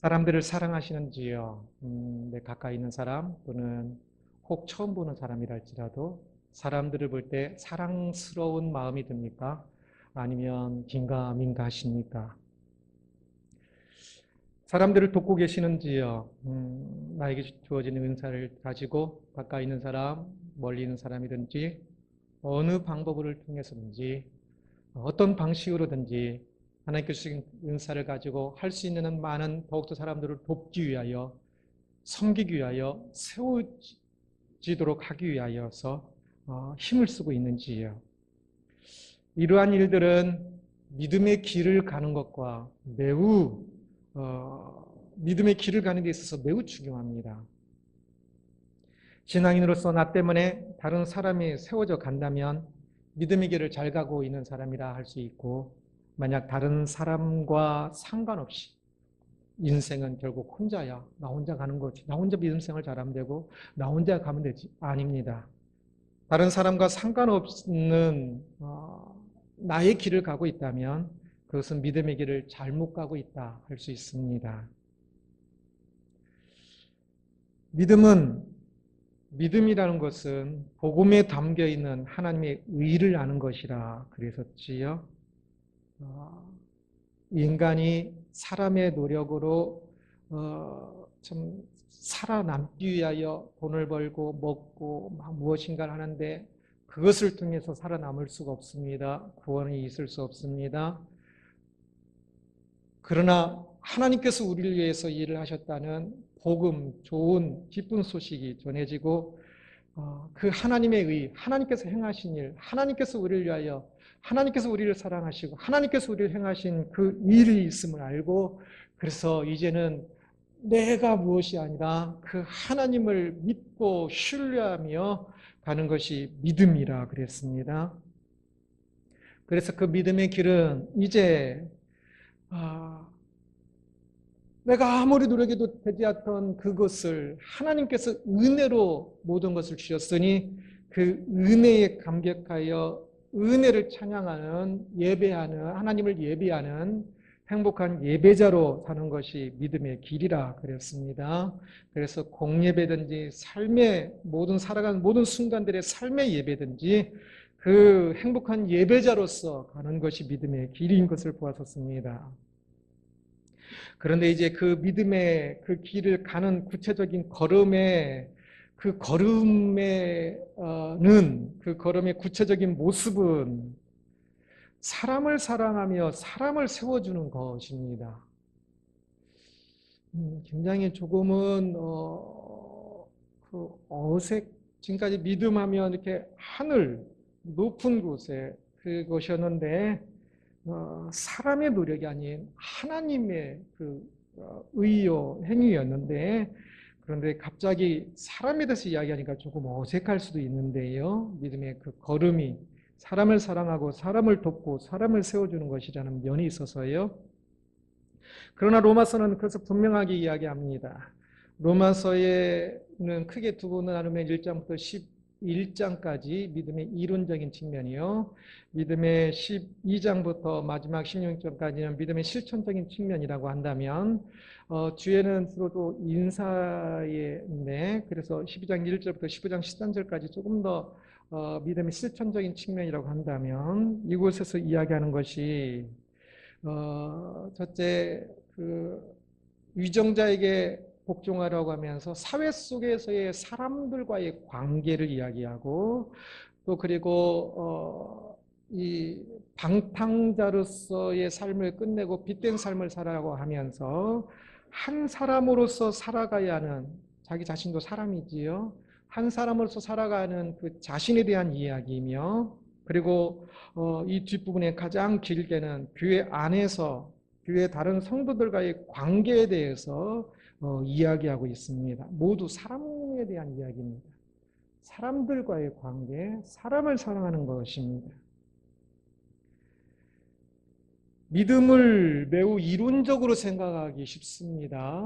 사람들을 사랑하시는지요? 내 가까이 있는 사람 또는 혹 처음 보는 사람이랄지라도 사람들을 볼 때 사랑스러운 마음이 듭니까? 아니면 긴가민가 하십니까? 사람들을 돕고 계시는지요? 나에게 주어지는 은사를 가지고 가까이 있는 사람, 멀리 있는 사람이든지 어느 방법을 통해서든지 어떤 방식으로든지 하나님께서 주신 은사를 가지고 할 수 있는 많은 더욱더 사람들을 돕기 위하여 섬기기 위하여 세워지도록 하기 위하여서 힘을 쓰고 있는지요. 이러한 일들은 믿음의 길을 가는 것과 매우 믿음의 길을 가는 데 있어서 매우 중요합니다. 신앙인으로서 나 때문에 다른 사람이 세워져 간다면 믿음의 길을 잘 가고 있는 사람이라 할 수 있고, 만약 다른 사람과 상관없이 인생은 결국 혼자야. 나 혼자 가는 거지. 나 혼자 믿음 생활 잘하면 되고 나 혼자 가면 되지. 아닙니다. 다른 사람과 상관없는 나의 길을 가고 있다면 그것은 믿음의 길을 잘못 가고 있다 할 수 있습니다. 믿음이라는 것은 복음에 담겨 있는 하나님의 의를 아는 것이라 그랬었지요. 인간이 사람의 노력으로 참 살아남기 위하여 돈을 벌고 먹고 무엇인가를 하는데 그것을 통해서 살아남을 수가 없습니다. 구원이 있을 수 없습니다. 그러나 하나님께서 우리를 위해서 일을 하셨다는 복음, 좋은 기쁜 소식이 전해지고 그 하나님의 의, 하나님께서 행하신 일, 하나님께서 우리를 위하여, 하나님께서 우리를 사랑하시고 하나님께서 우리를 행하신 그 일이 있음을 알고, 그래서 이제는 내가 무엇이 아니라 그 하나님을 믿고 신뢰하며 가는 것이 믿음이라 그랬습니다. 그래서 그 믿음의 길은 이제 내가 아무리 노력해도 되지 않던 그것을 하나님께서 은혜로 모든 것을 주셨으니 그 은혜에 감격하여 은혜를 찬양하는, 예배하는, 하나님을 예배하는 행복한 예배자로 사는 것이 믿음의 길이라 그랬습니다. 그래서 공예배든지 삶의 모든 살아가는 모든 순간들의 삶의 예배든지 그 행복한 예배자로서 가는 것이 믿음의 길인 것을 보았었습니다. 그런데 이제 그 믿음의 그 길을 가는 구체적인 걸음의 그 걸음의 구체적인 모습은 사람을 사랑하며 사람을 세워주는 것입니다. 굉장히 조금은 지금까지 믿음하면 이렇게 하늘 높은 곳에 그것이었는데 사람의 노력이 아닌 하나님의 그 의요 행위였는데, 그런데 갑자기 사람에 대해서 이야기하니까 조금 어색할 수도 있는데요. 믿음의 그 걸음이 사람을 사랑하고 사람을 돕고 사람을 세워주는 것이라는 면이 있어서요. 그러나 로마서는 그래서 분명하게 이야기합니다. 로마서에는 크게 두 부분 나누면 1장부터 11장까지 믿음의 이론적인 측면이요, 믿음의 12장부터 마지막 16장까지는 믿음의 실천적인 측면이라고 한다면, 뒤에는 주로 인사인데, 그래서 12장 1절부터 15장 13절까지 조금 더 믿음의 실천적인 측면이라고 한다면, 이곳에서 이야기하는 것이 첫째, 위정자에게 복종하라고 하면서 사회 속에서의 사람들과의 관계를 이야기하고, 또 그리고 이 방탕자로서의 삶을 끝내고 빛된 삶을 살아가고 하면서 한 사람으로서 살아가야 하는, 자기 자신도 사람이지요, 한 사람으로서 살아가는 그 자신에 대한 이야기이며, 그리고 이 뒷부분에 가장 길게는 교회 안에서 교회 다른 성도들과의 관계에 대해서 이야기하고 있습니다. 모두 사람에 대한 이야기입니다. 사람들과의 관계, 사람을 사랑하는 것입니다. 믿음을 매우 이론적으로 생각하기 쉽습니다.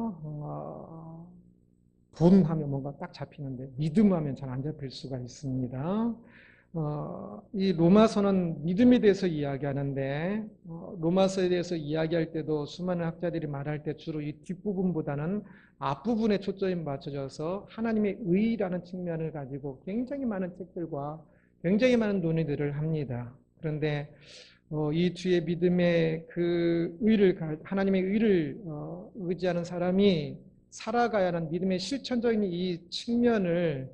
돈 하면 뭔가 딱 잡히는데 믿음 하면 잘 안 잡힐 수가 있습니다. 이 로마서는 믿음에 대해서 이야기하는데 로마서에 대해서 이야기할 때도 수많은 학자들이 말할 때 주로 이 뒷부분보다는 앞부분에 초점이 맞춰져서 하나님의 의라는 측면을 가지고 굉장히 많은 책들과 굉장히 많은 논의들을 합니다. 그런데 이 뒤에 믿음의 그 하나님의 의를 의지하는 사람이 살아가야 하는 믿음의 실천적인 이 측면을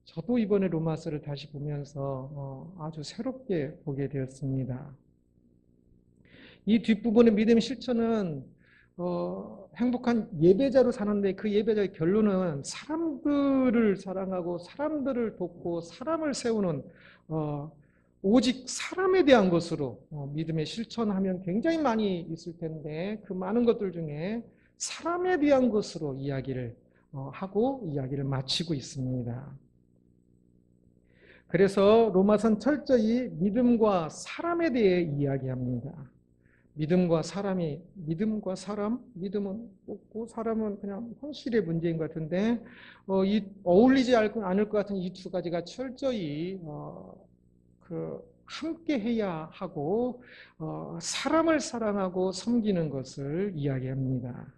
저도 이번에 로마서를 다시 보면서 아주 새롭게 보게 되었습니다. 이 뒷부분의 믿음의 실천은 행복한 예배자로 사는데 그 예배자의 결론은 사람들을 사랑하고 사람들을 돕고 사람을 세우는 오직 사람에 대한 것으로 믿음의 실천하면 굉장히 많이 있을 텐데 그 많은 것들 중에 사람에 대한 것으로 이야기를 하고 이야기를 마치고 있습니다. 그래서 로마서는 철저히 믿음과 사람에 대해 이야기합니다. 믿음과 사람, 믿음은 없고 사람은 그냥 현실의 문제인 것 같은데 어울리지 않을 것 같은 이 두 가지가 철저히 함께 해야 하고 사람을 사랑하고 섬기는 것을 이야기합니다.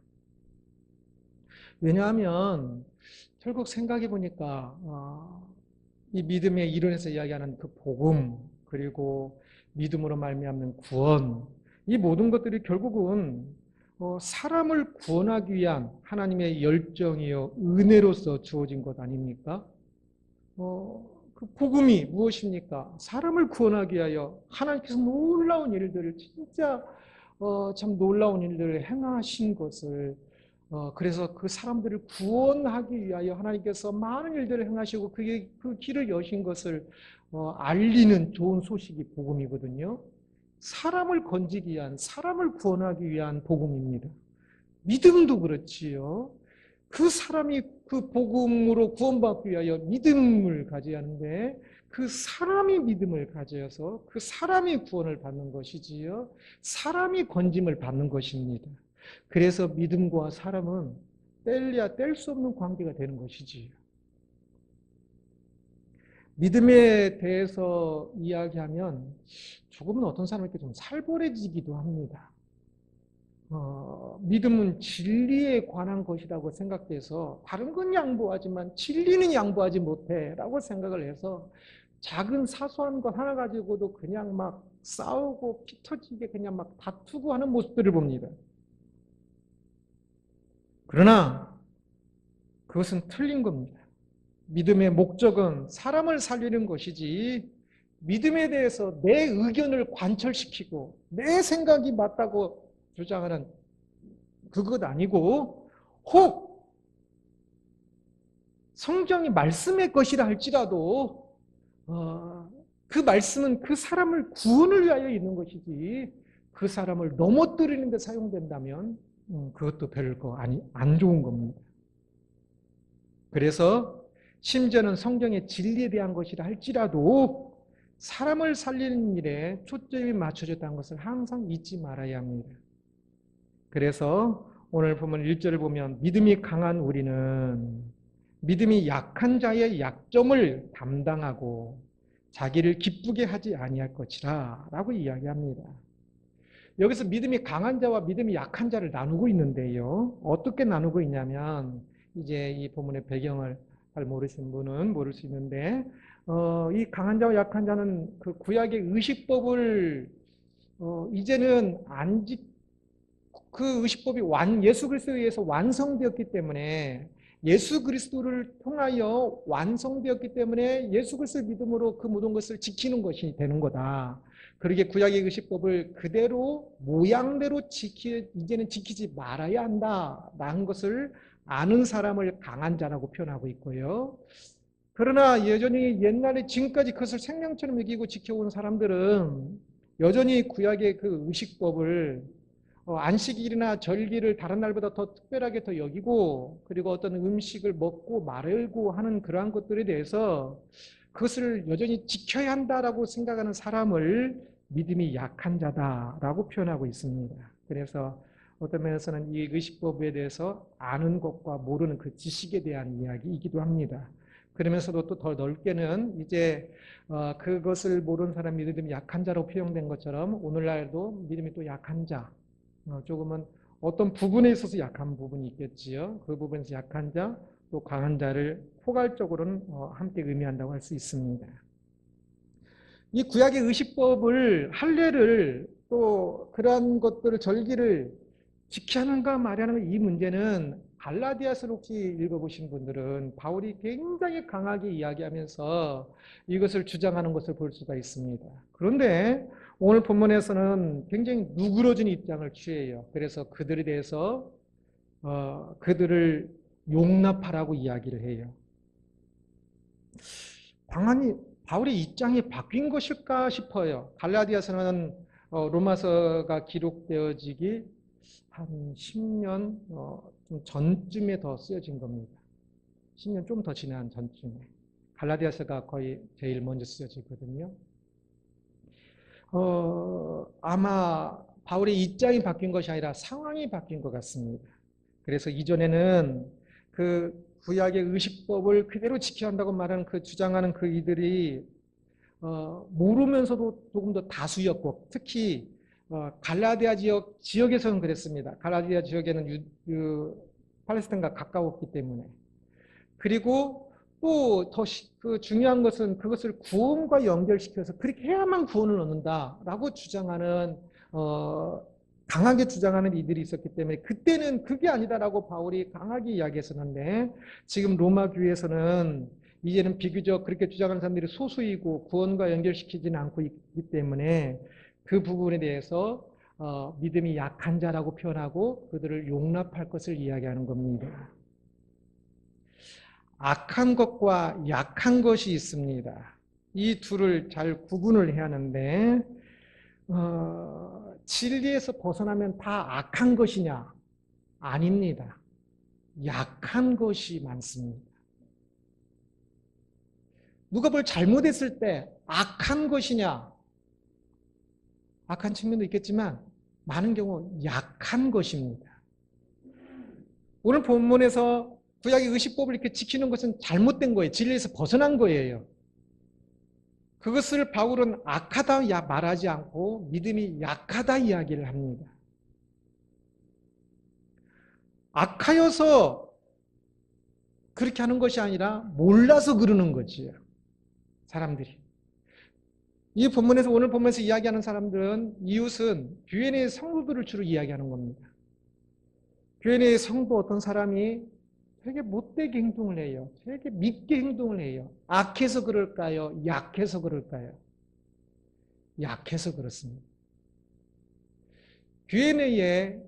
왜냐하면 결국 생각해 보니까 이 믿음의 이론에서 이야기하는 그 복음 그리고 믿음으로 말미암는 구원 이 모든 것들이 결국은 사람을 구원하기 위한 하나님의 열정이요 은혜로서 주어진 것 아닙니까? 그 복음이 무엇입니까? 사람을 구원하기 위하여 하나님께서 놀라운 일들을 진짜 참 놀라운 일들을 행하신 것을 그래서 그 사람들을 구원하기 위하여 하나님께서 많은 일들을 행하시고 그 길을 여신 것을 알리는 좋은 소식이 복음이거든요. 사람을 건지기 위한, 사람을 구원하기 위한 복음입니다. 믿음도 그렇지요. 그 사람이 그 복음으로 구원받기 위하여 믿음을 가져야 하는데 그 사람이 믿음을 가져서 그 사람이 구원을 받는 것이지요. 사람이 건짐을 받는 것입니다. 그래서 믿음과 사람은 뗄래야 뗄 수 없는 관계가 되는 것이지요. 믿음에 대해서 이야기하면 조금은 어떤 사람에게 좀 살벌해지기도 합니다. 믿음은 진리에 관한 것이라고 생각돼서 다른 건 양보하지만 진리는 양보하지 못해 라고 생각을 해서 작은 사소한 것 하나 가지고도 그냥 막 싸우고 피 터지게 그냥 막 다투고 하는 모습들을 봅니다. 그러나 그것은 틀린 겁니다. 믿음의 목적은 사람을 살리는 것이지 믿음에 대해서 내 의견을 관철시키고 내 생각이 맞다고 주장하는 그것 아니고 혹 성경이 말씀의 것이라 할지라도 그 말씀은 그 사람을 구원을 위하여 있는 것이지 그 사람을 넘어뜨리는 데 사용된다면 그것도 별거 안 좋은 겁니다. 그래서 심지어는 성경의 진리에 대한 것이라 할지라도 사람을 살리는 일에 초점이 맞춰졌다는 것을 항상 잊지 말아야 합니다. 그래서 오늘 보면 1절을 보면 믿음이 강한 우리는 믿음이 약한 자의 약점을 담당하고 자기를 기쁘게 하지 아니할 것이라 라고 이야기합니다. 여기서 믿음이 강한 자와 믿음이 약한 자를 나누고 있는데요. 어떻게 나누고 있냐면 이제 이 본문의 배경을 잘 모르시는 분은 모를 수 있는데 이 강한 자와 약한 자는 그 구약의 의식법을 이제는 그 의식법이 예수 그리스도에 의해서 완성되었기 때문에 예수 그리스도를 통하여 완성되었기 때문에 예수 그리스도의 믿음으로 그 모든 것을 지키는 것이 되는 거다. 그러기에 구약의 의식법을 그대로 모양대로 이제는 지키지 말아야 한다라는 것을 아는 사람을 강한 자라고 표현하고 있고요. 그러나 여전히 옛날에 지금까지 그것을 생명처럼 여기고 지켜온 사람들은 여전히 구약의 그 의식법을 안식일이나 절기를 다른 날보다 더 특별하게 더 여기고 그리고 어떤 음식을 먹고 말고 하는 그러한 것들에 대해서 그것을 여전히 지켜야 한다라고 생각하는 사람을 믿음이 약한 자다라고 표현하고 있습니다. 그래서 어떤 면에서는 이 의식법에 대해서 아는 것과 모르는 그 지식에 대한 이야기이기도 합니다. 그러면서도 또 더 넓게는 이제 그것을 모르는 사람 믿음이 약한 자로 표현된 것처럼 오늘날도 믿음이 또 약한 자, 조금은 어떤 부분에 있어서 약한 부분이 있겠지요. 그 부분에서 약한 자, 또 강한 자를 포괄적으로는 함께 의미한다고 할 수 있습니다. 이 구약의 의식법을 할례를 또 그러한 것들을 절기를 지켜야 하는가 말해야 하는가 이 문제는 갈라디아서를 혹시 읽어보신 분들은 바울이 굉장히 강하게 이야기하면서 이것을 주장하는 것을 볼 수가 있습니다. 그런데 오늘 본문에서는 굉장히 누그러진 입장을 취해요. 그래서 그들에 대해서 그들을 용납하라고 이야기를 해요. 방안이 바울의 입장이 바뀐 것일까 싶어요. 갈라디아서는 로마서가 기록되어지기 한 10년 좀 전쯤에 더 쓰여진 겁니다. 10년 좀 더 지난 전쯤에. 갈라디아서가 거의 제일 먼저 쓰여지거든요. 아마 바울의 입장이 바뀐 것이 아니라 상황이 바뀐 것 같습니다. 그래서 이전에는 그 구약의 의식법을 그대로 지켜야 한다고 말하는 그 주장하는 그 이들이 모르면서도 조금 더 다수였고 특히 갈라디아 지역에서는 그랬습니다. 갈라디아 지역에는 팔레스타인과 가까웠기 때문에. 그리고 또 더 그 중요한 것은 그것을 구원과 연결시켜서 그렇게 해야만 구원을 얻는다라고 주장하는 강하게 주장하는 이들이 있었기 때문에 그때는 그게 아니다라고 바울이 강하게 이야기했었는데 지금 로마 교회에서는 이제는 비교적 그렇게 주장하는 사람들이 소수이고 구원과 연결시키지는 않고 있기 때문에 그 부분에 대해서 믿음이 약한 자라고 표현하고 그들을 용납할 것을 이야기하는 겁니다. 악한 것과 약한 것이 있습니다. 이 둘을 잘 구분을 해야 하는데 진리에서 벗어나면 다 악한 것이냐? 아닙니다. 약한 것이 많습니다. 누가 뭘 잘못했을 때 악한 것이냐? 악한 측면도 있겠지만 많은 경우 약한 것입니다. 오늘 본문에서 구약의 의식법을 이렇게 지키는 것은 잘못된 거예요. 진리에서 벗어난 거예요. 그것을 바울은 악하다 말하지 않고 믿음이 약하다 이야기를 합니다. 악하여서 그렇게 하는 것이 아니라 몰라서 그러는 거지요. 사람들이. 이 본문에서 오늘 보면서 이야기하는 사람들은 이웃은 교회 내 성도들을 주로 이야기하는 겁니다. 교회 내 성도 어떤 사람이 되게 못되게 행동을 해요. 되게 밉게 행동을 해요. 악해서 그럴까요? 약해서 그럴까요? 약해서 그렇습니다. 교회 내에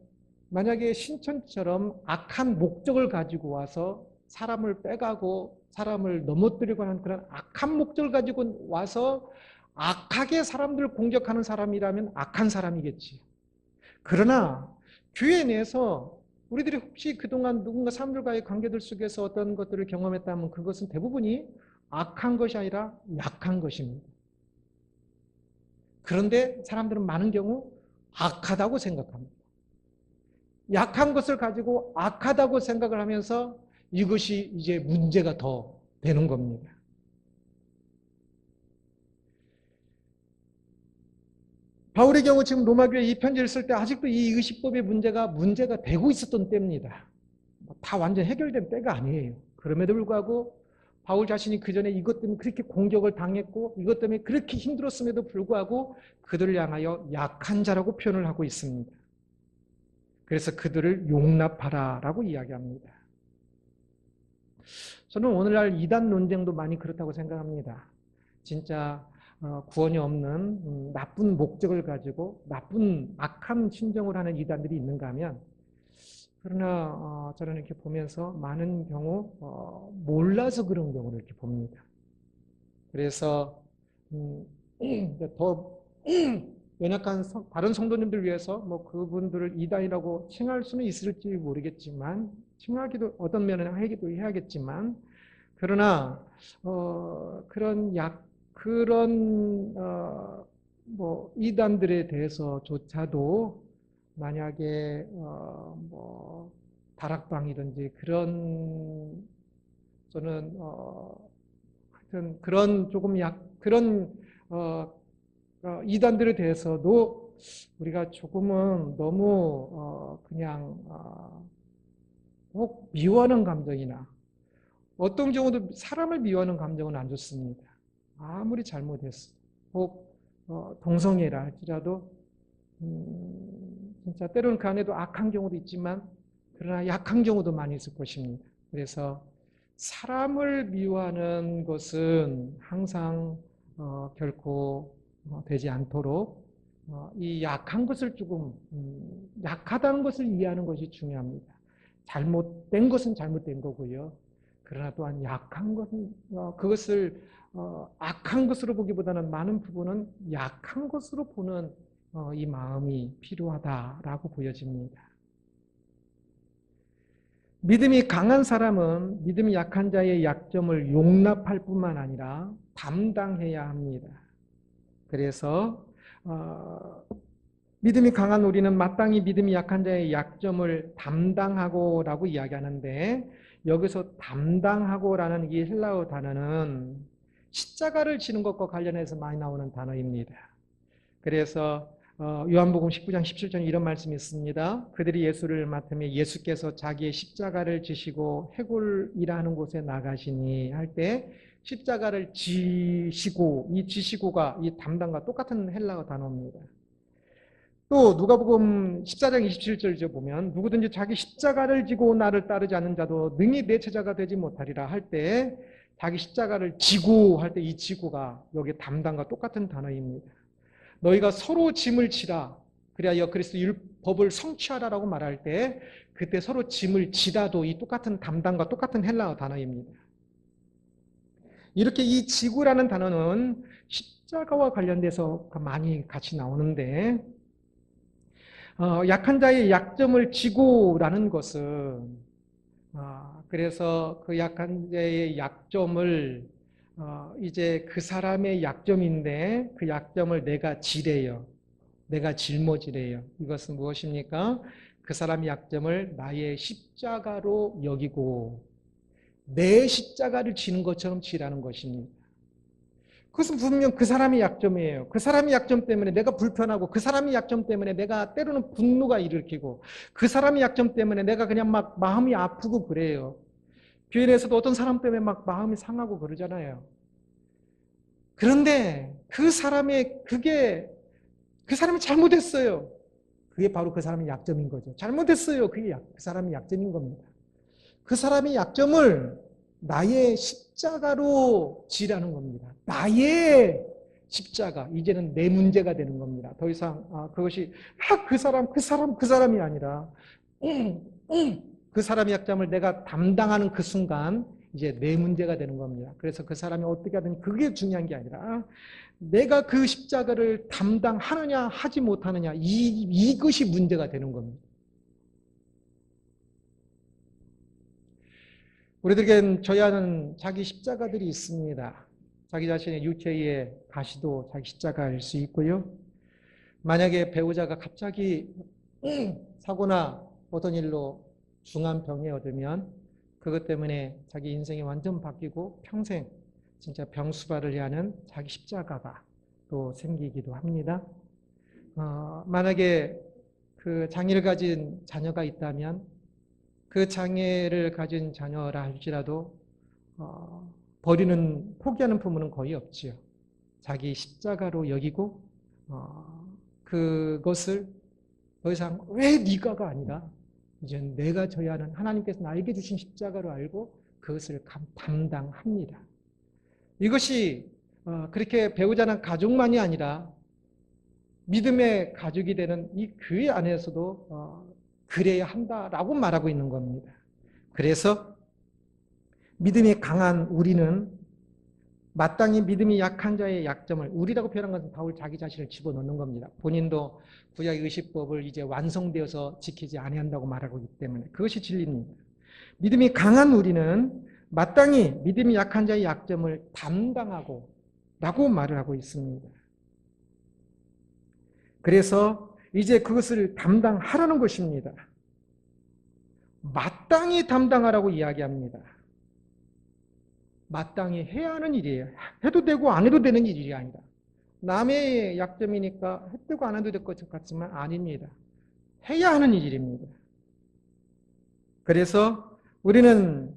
만약에 신천처럼 악한 목적을 가지고 와서 사람을 빼가고 사람을 넘어뜨리고 하는 그런 악한 목적을 가지고 와서 악하게 사람들을 공격하는 사람이라면 악한 사람이겠지. 그러나 교회 내에서 우리들이 혹시 그동안 누군가 사람들과의 관계들 속에서 어떤 것들을 경험했다면 그것은 대부분이 악한 것이 아니라 약한 것입니다. 그런데 사람들은 많은 경우 악하다고 생각합니다. 약한 것을 가지고 악하다고 생각을 하면서 이것이 이제 문제가 더 되는 겁니다. 바울의 경우 지금 로마교회 이 편지를 쓸 때 아직도 이 의식법의 문제가 되고 있었던 때입니다. 다 완전 해결된 때가 아니에요. 그럼에도 불구하고 바울 자신이 그 전에 이것 때문에 그렇게 공격을 당했고 이것 때문에 그렇게 힘들었음에도 불구하고 그들을 향하여 약한 자라고 표현을 하고 있습니다. 그래서 그들을 용납하라라고 이야기합니다. 저는 오늘날 이단 논쟁도 많이 그렇다고 생각합니다. 진짜 구원이 없는 나쁜 목적을 가지고 나쁜 악한 신정을 하는 이단들이 있는가 하면 그러나 저는 이렇게 보면서 많은 경우 몰라서 그런 경우를 이렇게 봅니다. 그래서 더 연약한 다른 성도님들 위해서 뭐 그분들을 이단이라고 칭할 수는 있을지 모르겠지만 칭하기도 어떤 면은 하기도 해야겠지만 그러나 그런 뭐 이단들에 대해서조차도 만약에 뭐 다락방이든지 그런 저는 하여튼 그런 조금 그런 이단들에 대해서도 우리가 조금은 너무 그냥 꼭 미워하는 감정이나 어떤 경우도 사람을 미워하는 감정은 안 좋습니다. 아무리 잘못했어. 혹 동성애라 할지라도 진짜 때로는 그 안에도 악한 경우도 있지만 그러나 약한 경우도 많이 있을 것입니다. 그래서 사람을 미워하는 것은 항상 결코 되지 않도록 이 약한 것을 조금 약하다는 것을 이해하는 것이 중요합니다. 잘못된 것은 잘못된 거고요. 그러나 또한 약한 것은 그것을 악한 것으로 보기보다는 많은 부분은 약한 것으로 보는 이 마음이 필요하다라고 보여집니다. 믿음이 강한 사람은 믿음이 약한 자의 약점을 용납할 뿐만 아니라 담당해야 합니다. 그래서 믿음이 강한 우리는 마땅히 믿음이 약한 자의 약점을 담당하고라고 이야기하는데 여기서 담당하고라는 이 헬라어 단어는 십자가를 지는 것과 관련해서 많이 나오는 단어입니다. 그래서 요한복음 19장 17절에 이런 말씀이 있습니다. 그들이 예수를 맡으며 예수께서 자기의 십자가를 지시고 해골이라 하는 곳에 나가시니 할 때 십자가를 지시고 이 지시고가 이 담당과 똑같은 헬라어 단어입니다. 또 누가복음 14장 27절에 보면 누구든지 자기 십자가를 지고 나를 따르지 않는 자도 능히 내 제자가 되지 못하리라 할 때 자기 십자가를 지고 할 때 이 지고가 여기 담당과 똑같은 단어입니다. 너희가 서로 짐을 지라 그래야 그리스도 율법을 성취하라라고 말할 때 그때 서로 짐을 지다도 이 똑같은 담당과 똑같은 헬라어 단어입니다. 이렇게 이 지구라는 단어는 십자가와 관련돼서 많이 같이 나오는데 약한 자의 약점을 지고라는 것은 그래서 그 약한 자의 약점을 이제 그 사람의 약점인데 그 약점을 내가 지래요. 내가 짊어지래요. 이것은 무엇입니까? 그 사람의 약점을 나의 십자가로 여기고 내 십자가를 지는 것처럼 지라는 것입니다. 그것은 분명 그 사람의 약점이에요. 그 사람의 약점 때문에 내가 불편하고 그 사람의 약점 때문에 내가 때로는 분노가 일으키고 그 사람의 약점 때문에 내가 그냥 막 마음이 아프고 그래요. 교회에서도 어떤 사람 때문에 막 마음이 상하고 그러잖아요. 그런데 그 사람이 잘못했어요. 그게 바로 그 사람의 약점인 거죠. 잘못했어요. 그게 그 사람의 약점인 겁니다. 그 사람의 약점을 나의 십자가로 지라는 겁니다. 나의 십자가. 이제는 내 문제가 되는 겁니다. 더 이상 그것이 그 사람이 아니라 그 사람의 약점을 내가 담당하는 그 순간 이제 내 문제가 되는 겁니다. 그래서 그 사람이 어떻게 하든 그게 중요한 게 아니라 내가 그 십자가를 담당하느냐 하지 못하느냐 이것이 문제가 되는 겁니다. 우리들에겐 져야 하는 자기 십자가들이 있습니다. 자기 자신의 육체의 가시도 자기 십자가일 수 있고요. 만약에 배우자가 갑자기 사고나 어떤 일로 중한 병에 얻으면 그것 때문에 자기 인생이 완전 바뀌고 평생 진짜 병수발을 해야 하는 자기 십자가가 또 생기기도 합니다. 만약에 그 장애를 가진 자녀가 있다면 그 장애를 가진 자녀라 할지라도 포기하는 부모는 거의 없지요. 자기 십자가로 여기고 그것을 더 이상 왜 네가가 아니라 이제 내가 져야 하는 하나님께서 나에게 주신 십자가로 알고 그것을 담당합니다. 이것이 그렇게 배우자는 가족만이 아니라 믿음의 가족이 되는 이 교회 안에서도 그래야 한다라고 말하고 있는 겁니다. 그래서 믿음이 강한 우리는 마땅히 믿음이 약한 자의 약점을 우리라고 표현한 것은 바울 자기 자신을 집어넣는 겁니다. 본인도 구약 의식법을 이제 완성되어서 지키지 아니한다고 말하고 있기 때문에 그것이 진리입니다. 믿음이 강한 우리는 마땅히 믿음이 약한 자의 약점을 담당하고 라고 말을 하고 있습니다. 그래서 이제 그것을 담당하라는 것입니다. 마땅히 담당하라고 이야기합니다. 마땅히 해야 하는 일이에요. 해도 되고 안 해도 되는 일이 아니라. 남의 약점이니까 해도 되고 안 해도 될 것 같지만 아닙니다. 해야 하는 일입니다. 그래서 우리는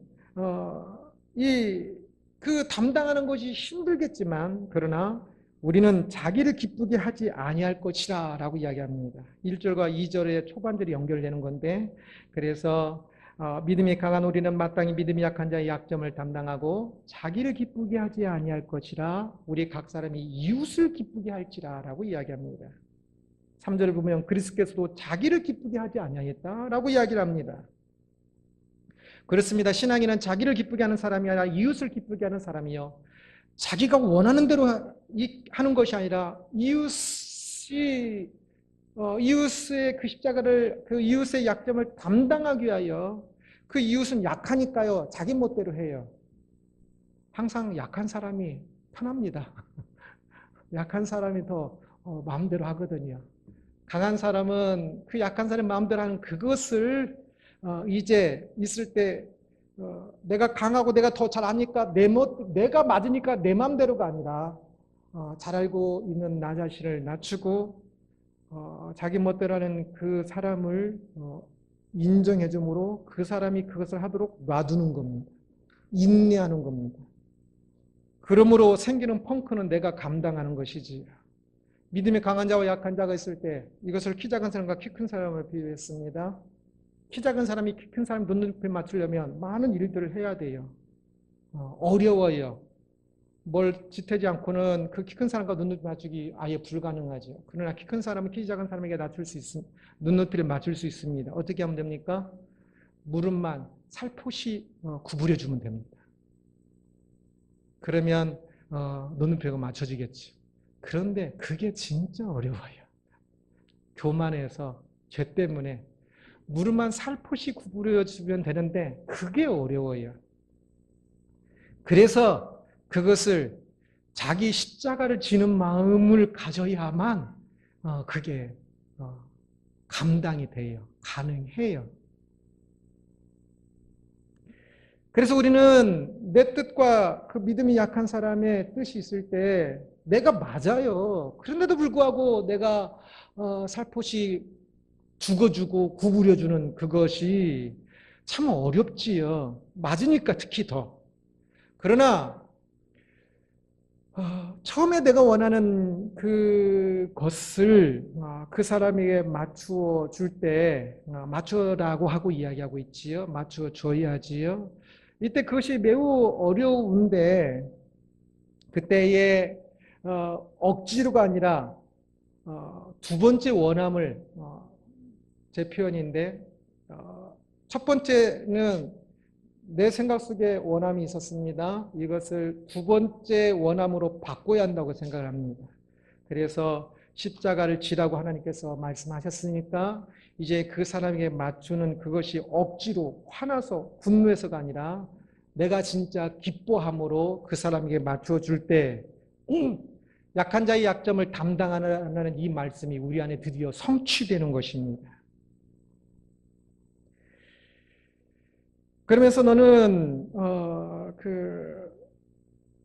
그 담당하는 것이 힘들겠지만 그러나 우리는 자기를 기쁘게 하지 아니할 것이라 라고 이야기합니다. 1절과 2절의 초반절이 연결되는 건데 그래서 믿음이 강한 우리는 마땅히 믿음이 약한 자의 약점을 담당하고 자기를 기쁘게 하지 아니할 것이라 우리 각 사람이 이웃을 기쁘게 할지라 라고 이야기합니다. 3절을 보면 그리스도께서도 자기를 기쁘게 하지 아니하였다라고 이야기를 합니다. 그렇습니다. 신앙인은 자기를 기쁘게 하는 사람이 아니라 이웃을 기쁘게 하는 사람이요. 자기가 원하는 대로 하는 것이 아니라 이웃의 그 십자가를 그 이웃의 약점을 담당하기 위하여 그 이웃은 약하니까요. 자기 멋대로 해요. 항상 약한 사람이 편합니다. 약한 사람이 더 마음대로 하거든요. 강한 사람은 그 약한 사람의 마음대로 하는 그것을 이제 있을 때 내가 강하고 내가 더 잘 아니까 내가 맞으니까 내 마음대로가 아니라 잘 알고 있는 나 자신을 낮추고 자기 멋대로 하는 그 사람을 인정해 줌으로 그 사람이 그것을 하도록 놔두는 겁니다. 인내하는 겁니다. 그러므로 생기는 펑크는 내가 감당하는 것이지. 믿음이 강한 자와 약한 자가 있을 때 이것을 키 작은 사람과 키 큰 사람을 비유했습니다. 키 작은 사람이 키 큰 사람 눈높이에 맞추려면 많은 일들을 해야 돼요. 어려워요. 뭘 지태지 않고는 그 키 큰 사람과 눈높이 맞추기 아예 불가능하죠. 그러나 키 큰 사람은 키 작은 사람에게 눈높이를 맞출 수 있습니다. 어떻게 하면 됩니까? 무릎만 살포시 구부려주면 됩니다. 그러면 눈높이가 맞춰지겠죠. 그런데 그게 진짜 어려워요. 교만해서 죄 때문에 무릎만 살포시 구부려주면 되는데 그게 어려워요. 그래서 그것을 자기 십자가를 지는 마음을 가져야만 그게 감당이 돼요. 가능해요. 그래서 우리는 내 뜻과 그 믿음이 약한 사람의 뜻이 있을 때 내가 맞아요. 그런데도 불구하고 내가 살포시 죽어주고 구부려주는 그것이 참 어렵지요. 맞으니까 특히 더. 그러나 처음에 내가 원하는 그것을 그 사람에게 맞추어 줄 때 맞추라고 하고 이야기하고 있지요. 맞추어 줘야지요. 이때 그것이 매우 어려운데 그때의 억지로가 아니라 두 번째 원함을 제 표현인데 첫 번째는 내 생각 속에 원함이 있었습니다. 이것을 두 번째 원함으로 바꿔야 한다고 생각을 합니다. 그래서 십자가를 지라고 하나님께서 말씀하셨으니까 이제 그 사람에게 맞추는 그것이 억지로 화나서 분노해서가 아니라 내가 진짜 기뻐함으로 그 사람에게 맞춰 줄 때 약한 자의 약점을 담당하는 이 말씀이 우리 안에 드디어 성취되는 것입니다. 그러면서 너는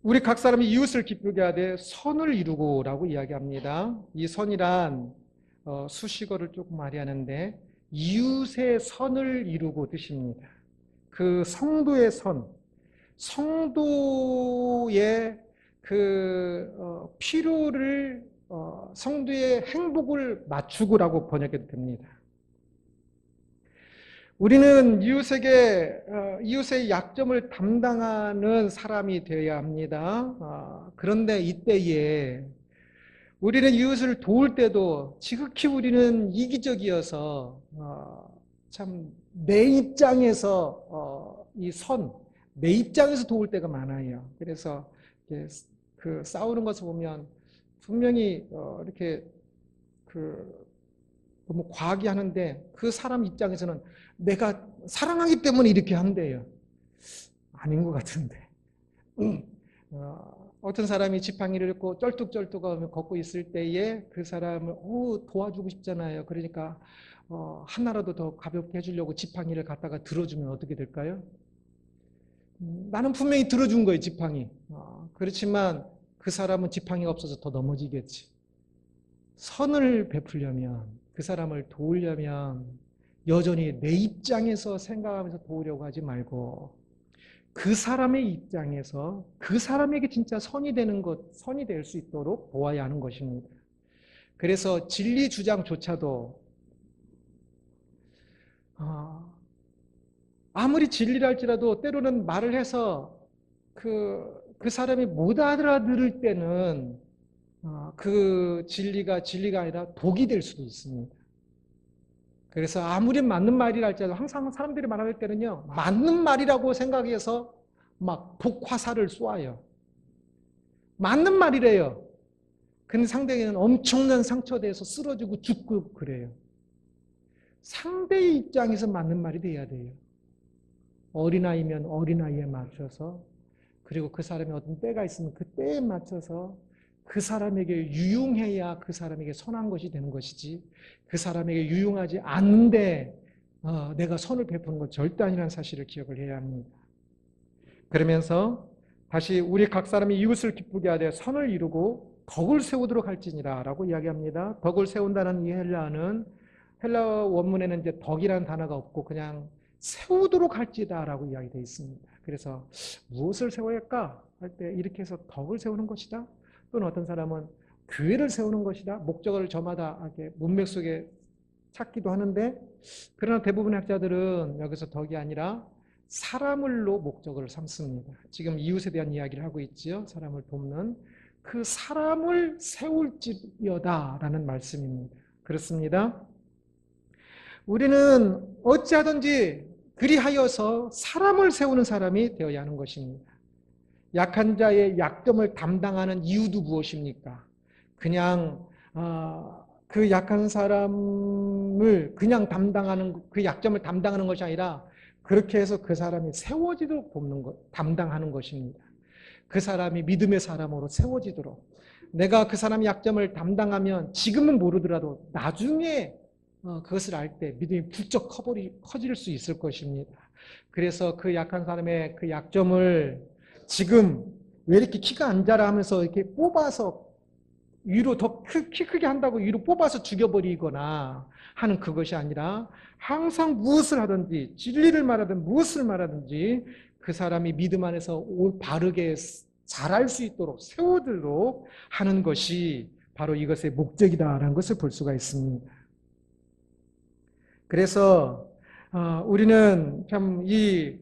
우리 각 사람이 이웃을 기쁘게 하되 선을 이루고라고 이야기합니다. 이 선이란 수식어를 조금 말하는데 이웃의 선을 이루고 뜻입니다. 그 성도의 선, 성도의 필요를 성도의 행복을 맞추고라고 번역해도 됩니다. 우리는 이웃의 약점을 담당하는 사람이 되어야 합니다. 그런데 이때에 우리는 이웃을 도울 때도 지극히 우리는 이기적이어서 참 내 입장에서 내 입장에서 도울 때가 많아요. 그래서 그 싸우는 것을 보면 분명히 이렇게 너무 과하게 하는데 그 사람 입장에서는 내가 사랑하기 때문에 이렇게 한대요. 아닌 것 같은데. 어떤 사람이 지팡이를 입고 쩔뚝쩔뚝 걷고 있을 때에 그 사람을 도와주고 싶잖아요. 그러니까 하나라도 더 가볍게 해주려고 지팡이를 갖다가 들어주면 어떻게 될까요? 나는 분명히 들어준 거예요, 지팡이. 그렇지만 그 사람은 지팡이가 없어서 더 넘어지겠지. 선을 베풀려면, 그 사람을 도우려면 여전히 내 입장에서 생각하면서 도우려고 하지 말고 그 사람의 입장에서 그 사람에게 진짜 선이 되는 것, 선이 될 수 있도록 보아야 하는 것입니다. 그래서 진리 주장조차도 아무리 진리를 할지라도 때로는 말을 해서 그 사람이 못 알아들을 때는 그 진리가 아니라 독이 될 수도 있습니다. 그래서 아무리 맞는 말이라 할지라도 항상 사람들이 말할 때는요, 맞는 말이라고 생각해서 막 독화살을 쏘아요. 맞는 말이래요. 근데 상대에게는 엄청난 상처돼서 쓰러지고 죽고 그래요. 상대의 입장에서 맞는 말이 돼야 돼요. 어린아이면 어린아이에 맞춰서, 그리고 그 사람이 어떤 때가 있으면 그 때에 맞춰서 그 사람에게 유용해야 그 사람에게 선한 것이 되는 것이지, 그 사람에게 유용하지 않는데 내가 선을 베푸는 건 절대 아니라는 사실을 기억을 해야 합니다. 그러면서 다시 우리 각 사람이 이웃을 기쁘게 하되 선을 이루고 덕을 세우도록 할지니라 라고 이야기합니다. 덕을 세운다는 이 헬라 원문에는 이제 덕이라는 단어가 없고 그냥 세우도록 할지다 라고 이야기되어 있습니다. 그래서 무엇을 세워야 할까 할 때 이렇게 해서 덕을 세우는 것이다, 또는 어떤 사람은 교회를 세우는 것이다, 목적을 저마다 이렇게 문맥 속에 찾기도 하는데, 그러나 대부분의 학자들은 여기서 덕이 아니라 사람을로 목적을 삼습니다. 지금 이웃에 대한 이야기를 하고 있지요. 사람을 돕는 그 사람을 세울지어다라는 말씀입니다. 그렇습니다. 우리는 어찌하든지 그리하여서 사람을 세우는 사람이 되어야 하는 것입니다. 약한 자의 약점을 담당하는 이유도 무엇입니까? 그냥 그 약한 사람을 그냥 담당하는, 그 약점을 담당하는 것이 아니라 그렇게 해서 그 사람이 세워지도록 돕는 것, 담당하는 것입니다. 그 사람이 믿음의 사람으로 세워지도록. 내가 그 사람의 약점을 담당하면 지금은 모르더라도 나중에 그것을 알 때 믿음이 부쩍 커질 수 있을 것입니다. 그래서 그 약한 사람의 그 약점을 지금 왜 이렇게 키가 안 자라 하면서 이렇게 뽑아서 위로 더 키 크게 한다고 위로 뽑아서 죽여버리거나 하는 그것이 아니라 항상 무엇을 하든지 진리를 말하든 무엇을 말하든지 그 사람이 믿음 안에서 바르게 잘할 수 있도록 세우도록 하는 것이 바로 이것의 목적이다라는 것을 볼 수가 있습니다. 그래서 우리는 참 이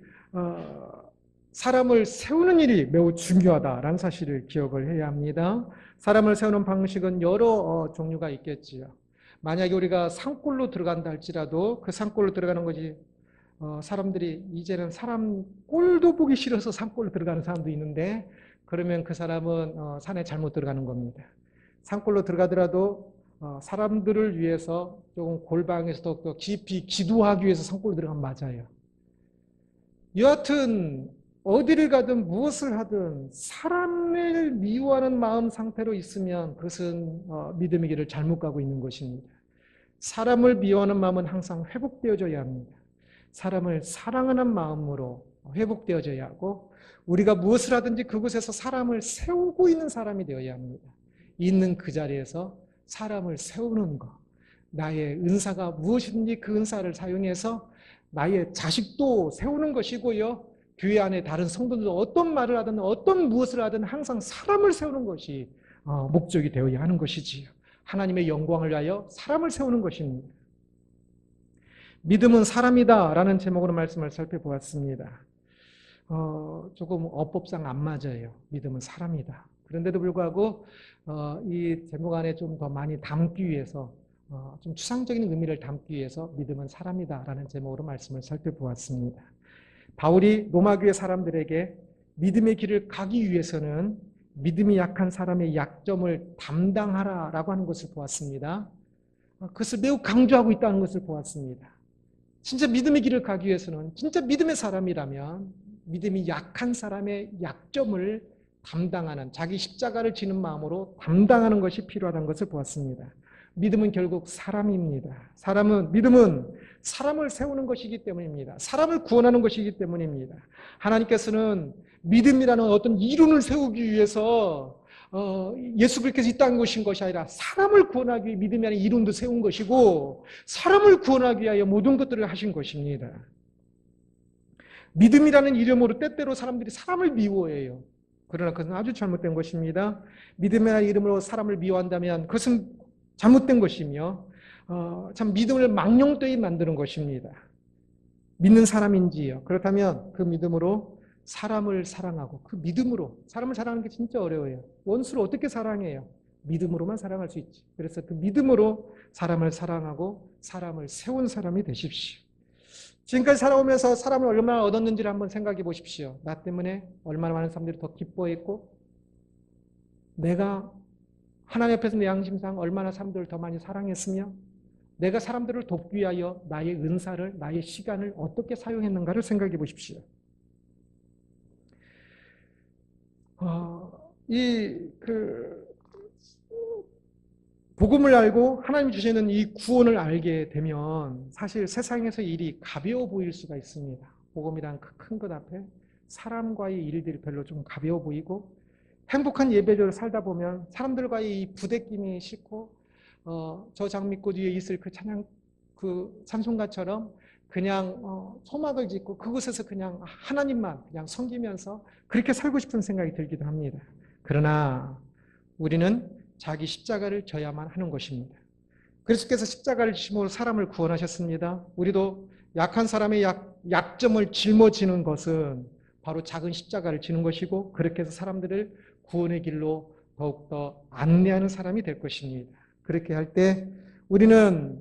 사람을 세우는 일이 매우 중요하다라는 사실을 기억을 해야 합니다. 사람을 세우는 방식은 여러 종류가 있겠지요. 만약에 우리가 산골로 들어간다 할지라도 그 산골로 들어가는 것이 사람들이 이제는 사람 꼴도 보기 싫어서 산골로 들어가는 사람도 있는데, 그러면 그 사람은 산에 잘못 들어가는 겁니다. 산골로 들어가더라도 사람들을 위해서 조금 골방에서 더 깊이 기도하기 위해서 산골로 들어가면 맞아요. 여하튼 어디를 가든 무엇을 하든 사람을 미워하는 마음 상태로 있으면 그것은 믿음의 길을 잘못 가고 있는 것입니다. 사람을 미워하는 마음은 항상 회복되어져야 합니다. 사람을 사랑하는 마음으로 회복되어져야 하고, 우리가 무엇을 하든지 그곳에서 사람을 세우고 있는 사람이 되어야 합니다. 있는 그 자리에서 사람을 세우는 것, 나의 은사가 무엇이든지 그 은사를 사용해서 나의 자식도 세우는 것이고요, 교회 안에 다른 성도들도 어떤 말을 하든 어떤 무엇을 하든 항상 사람을 세우는 것이 목적이 되어야 하는 것이지요. 하나님의 영광을 위하여 사람을 세우는 것입니다. 믿음은 사람이다 라는 제목으로 말씀을 살펴보았습니다. 조금 어법상 안 맞아요. 믿음은 사람이다. 그런데도 불구하고 이 제목 안에 좀 더 많이 담기 위해서, 좀 추상적인 의미를 담기 위해서 믿음은 사람이다 라는 제목으로 말씀을 살펴보았습니다. 바울이 로마교회 사람들에게 믿음의 길을 가기 위해서는 믿음이 약한 사람의 약점을 담당하라라고 하는 것을 보았습니다. 그것을 매우 강조하고 있다는 것을 보았습니다. 진짜 믿음의 길을 가기 위해서는, 진짜 믿음의 사람이라면 믿음이 약한 사람의 약점을 담당하는, 자기 십자가를 지는 마음으로 담당하는 것이 필요하다는 것을 보았습니다. 믿음은 결국 사람입니다. 믿음은 사람을 세우는 것이기 때문입니다. 사람을 구원하는 것이기 때문입니다. 하나님께서는 믿음이라는 어떤 이론을 세우기 위해서 예수 그리스도께서 이 땅에 오신 것이 아니라 사람을 구원하기 위해 믿음이라는 이론도 세운 것이고 사람을 구원하기 위하여 모든 것들을 하신 것입니다. 믿음이라는 이름으로 때때로 사람들이 사람을 미워해요. 그러나 그것은 아주 잘못된 것입니다. 믿음이라는 이름으로 사람을 미워한다면 그것은 잘못된 것이며 참 믿음을 망령되이 만드는 것입니다. 믿는 사람인지요. 그렇다면 그 믿음으로 사람을 사랑하고 그 믿음으로 사람을 사랑하는 게 진짜 어려워요. 원수를 어떻게 사랑해요? 믿음으로만 사랑할 수 있지. 그래서 그 믿음으로 사람을 사랑하고 사람을 세운 사람이 되십시오. 지금까지 살아오면서 사람을 얼마나 얻었는지를 한번 생각해 보십시오. 나 때문에 얼마나 많은 사람들이 더 기뻐했고 내가 하나님 앞에서 내 양심상 얼마나 사람들을 더 많이 사랑했으며 내가 사람들을 돕기 위하여 나의 은사를 나의 시간을 어떻게 사용했는가를 생각해 보십시오. 복음을 알고 하나님 주시는 이 구원을 알게 되면 사실 세상에서 일이 가벼워 보일 수가 있습니다. 복음이란 그 큰 것 앞에 사람과의 일들이 별로 좀 가벼워 보이고 행복한 예배를 살다 보면 사람들과의 이 부대낌이 싫고 저 장미꽃 위에 있을 그 찬양 그 찬송가처럼 그냥 소막을 짓고 그곳에서 그냥 하나님만 그냥 섬기면서 그렇게 살고 싶은 생각이 들기도 합니다. 그러나 우리는 자기 십자가를 져야만 하는 것입니다. 그리스도께서 십자가를 지심으로 사람을 구원하셨습니다. 우리도 약한 사람의 약점을 짊어지는 것은 바로 작은 십자가를 지는 것이고 그렇게 해서 사람들을 구원의 길로 더욱더 안내하는 사람이 될 것입니다. 그렇게 할 때 우리는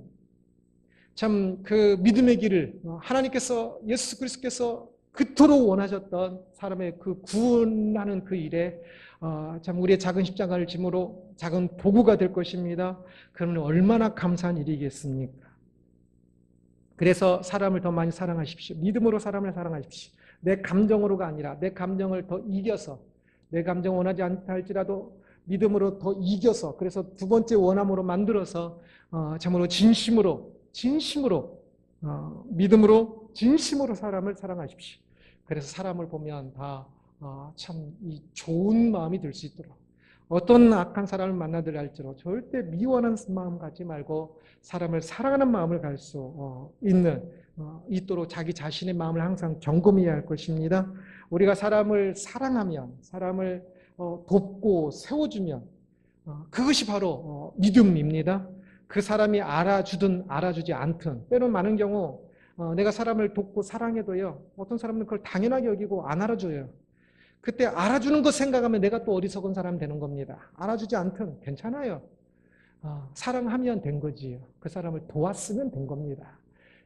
참 그 믿음의 길을 하나님께서 예수 그리스도께서 그토록 원하셨던 사람의 그 구원하는 그 일에 참 우리의 작은 십자가를 짐으로 작은 도구가 될 것입니다. 그러면 얼마나 감사한 일이겠습니까? 그래서 사람을 더 많이 사랑하십시오. 믿음으로 사람을 사랑하십시오. 내 감정으로가 아니라 내 감정을 더 이겨서 내 감정 원하지 않다 할지라도 믿음으로 더 이겨서 그래서 두 번째 원함으로 만들어서 참으로 진심으로 믿음으로 진심으로 사람을 사랑하십시오. 그래서 사람을 보면 다 참 이 좋은 마음이 들 수 있도록 어떤 악한 사람을 만나들 할지라도 절대 미워하는 마음 갖지 말고 사람을 사랑하는 마음을 갈 수 있도록 자기 자신의 마음을 항상 점검해야 할 것입니다. 우리가 사람을 사랑하면 사람을 돕고 세워주면 그것이 바로 믿음입니다. 그 사람이 알아주든 알아주지 않든 때론 많은 경우 내가 사람을 돕고 사랑해도요 어떤 사람은 그걸 당연하게 여기고 안 알아줘요. 그때 알아주는 것 생각하면 내가 또 어리석은 사람 되는 겁니다. 알아주지 않든 괜찮아요. 사랑하면 된 거지요. 그 사람을 도왔으면 된 겁니다.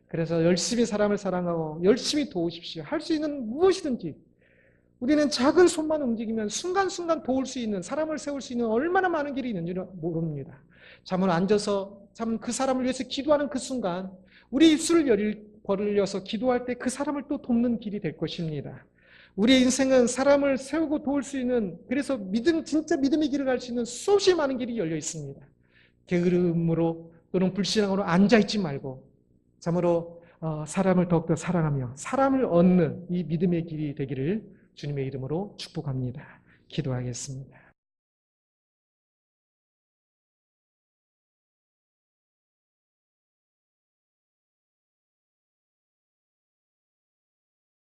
그래서 열심히 사람을 사랑하고 열심히 도우십시오. 할 수 있는 무엇이든지 우리는 작은 손만 움직이면 순간순간 도울 수 있는 사람을 세울 수 있는 얼마나 많은 길이 있는지 모릅니다. 잠을 앉아서 참 그 사람을 위해서 기도하는 그 순간 우리 입술을 벌려서 기도할 때 그 사람을 또 돕는 길이 될 것입니다. 우리의 인생은 사람을 세우고 도울 수 있는 그래서 진짜 믿음의 길을 갈 수 있는 수없이 많은 길이 열려 있습니다. 게으름으로 또는 불신앙으로 앉아있지 말고 참으로 사람을 더욱더 사랑하며 사람을 얻는 이 믿음의 길이 되기를 주님의 이름으로 축복합니다. 기도하겠습니다.